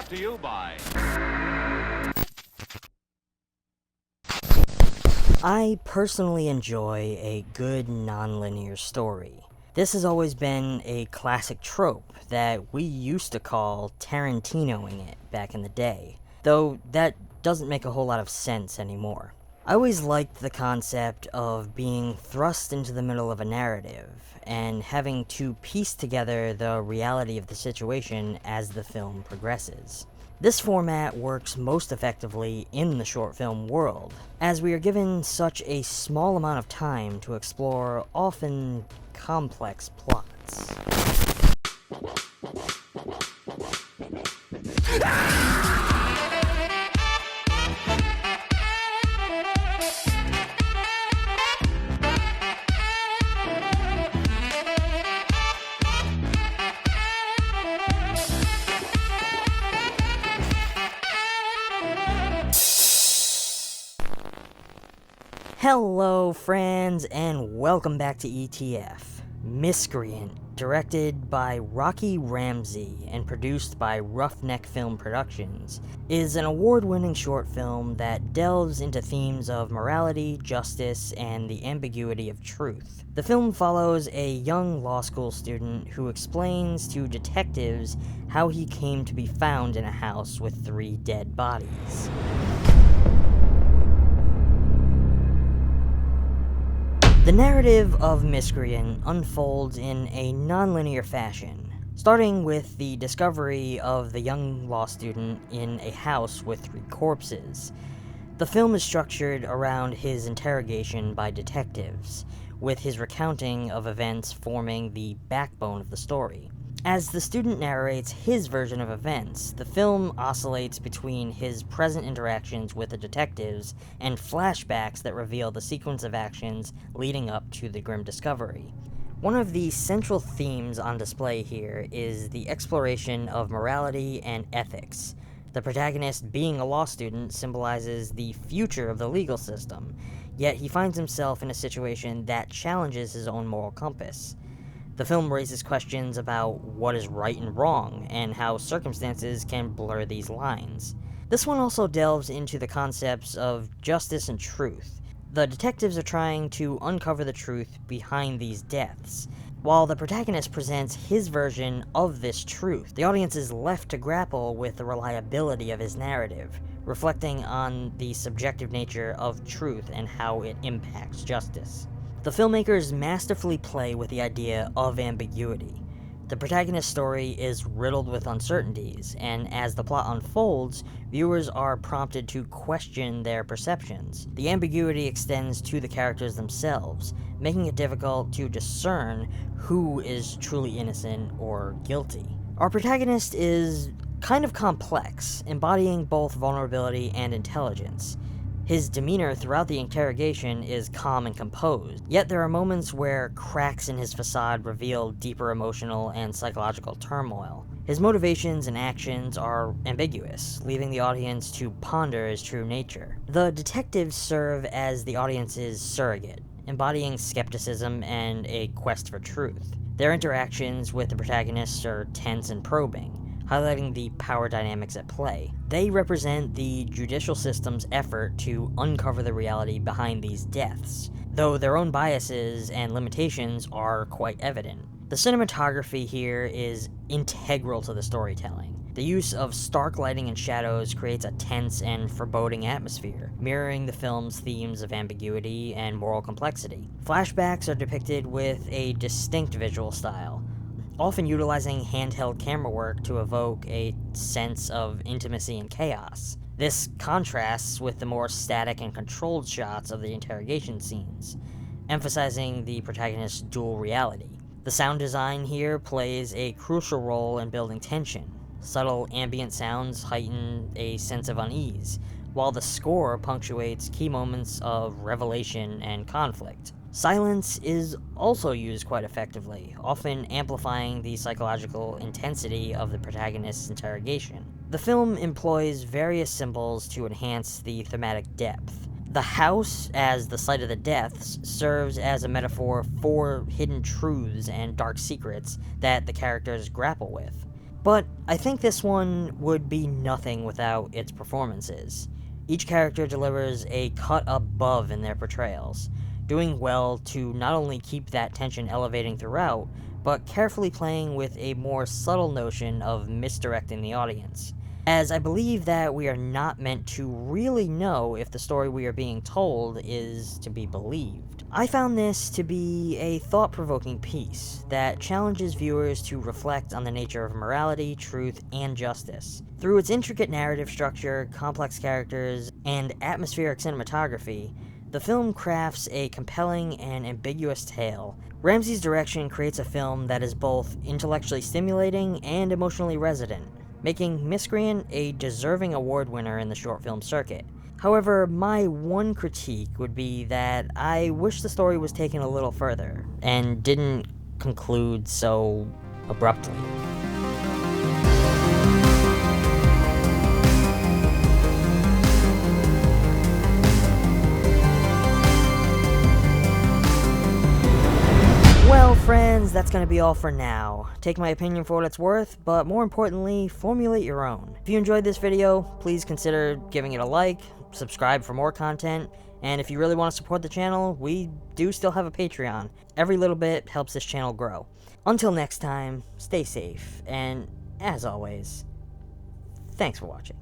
Brought to you by... I personally enjoy a good non-linear story. This has always been a classic trope that we used to call Tarantinoing it back in the day, though that doesn't make a whole lot of sense anymore. I always liked the concept of being thrust into the middle of a narrative and having to piece together the reality of the situation as the film progresses. This format works most effectively in the short film world, as we are given such a small amount of time to explore often complex plots. Hello friends, and welcome back to ETF. Miscreant, directed by Rocky Ramsey and produced by Roughneck Film Productions, is an award-winning short film that delves into themes of morality, justice, and the ambiguity of truth. The film follows a young law school student who explains to detectives how he came to be found in a house with 3 dead bodies. The narrative of Miscreant unfolds in a non-linear fashion, starting with the discovery of the young law student in a house with 3 corpses. The film is structured around his interrogation by detectives, with his recounting of events forming the backbone of the story. As the student narrates his version of events, the film oscillates between his present interactions with the detectives and flashbacks that reveal the sequence of actions leading up to the grim discovery. One of the central themes on display here is the exploration of morality and ethics. The protagonist, being a law student, symbolizes the future of the legal system, yet he finds himself in a situation that challenges his own moral compass. The film raises questions about what is right and wrong, and how circumstances can blur these lines. This one also delves into the concepts of justice and truth. The detectives are trying to uncover the truth behind these deaths. While the protagonist presents his version of this truth, the audience is left to grapple with the reliability of his narrative, reflecting on the subjective nature of truth and how it impacts justice. The filmmakers masterfully play with the idea of ambiguity. The protagonist's story is riddled with uncertainties, and as the plot unfolds, viewers are prompted to question their perceptions. The ambiguity extends to the characters themselves, making it difficult to discern who is truly innocent or guilty. Our protagonist is kind of complex, embodying both vulnerability and intelligence. His demeanor throughout the interrogation is calm and composed, yet there are moments where cracks in his facade reveal deeper emotional and psychological turmoil. His motivations and actions are ambiguous, leaving the audience to ponder his true nature. The detectives serve as the audience's surrogate, embodying skepticism and a quest for truth. Their interactions with the protagonists are tense and probing, highlighting the power dynamics at play. They represent the judicial system's effort to uncover the reality behind these deaths, though their own biases and limitations are quite evident. The cinematography here is integral to the storytelling. The use of stark lighting and shadows creates a tense and foreboding atmosphere, mirroring the film's themes of ambiguity and moral complexity. Flashbacks are depicted with a distinct visual style, often utilizing handheld camera work to evoke a sense of intimacy and chaos. This contrasts with the more static and controlled shots of the interrogation scenes, emphasizing the protagonist's dual reality. The sound design here plays a crucial role in building tension. Subtle ambient sounds heighten a sense of unease, while the score punctuates key moments of revelation and conflict. Silence is also used quite effectively, often amplifying the psychological intensity of the protagonist's interrogation. The film employs various symbols to enhance the thematic depth. The house, as the site of the deaths, serves as a metaphor for hidden truths and dark secrets that the characters grapple with. But I think this one would be nothing without its performances. Each character delivers a cut above in their portrayals, doing well to not only keep that tension elevating throughout, but carefully playing with a more subtle notion of misdirecting the audience, as I believe that we are not meant to really know if the story we are being told is to be believed. I found this to be a thought-provoking piece that challenges viewers to reflect on the nature of morality, truth, and justice. Through its intricate narrative structure, complex characters, and atmospheric cinematography, the film crafts a compelling and ambiguous tale. Ramsey's direction creates a film that is both intellectually stimulating and emotionally resonant, making Miscreant a deserving award winner in the short film circuit. However, my one critique would be that I wish the story was taken a little further, and didn't conclude so abruptly. Well, friends, that's going to be all for now. Take my opinion for what it's worth, but more importantly, formulate your own. If you enjoyed this video, please consider giving it a like, subscribe for more content, and if you really want to support the channel, we do still have a Patreon. Every little bit helps this channel grow. Until next time, stay safe, and as always, thanks for watching.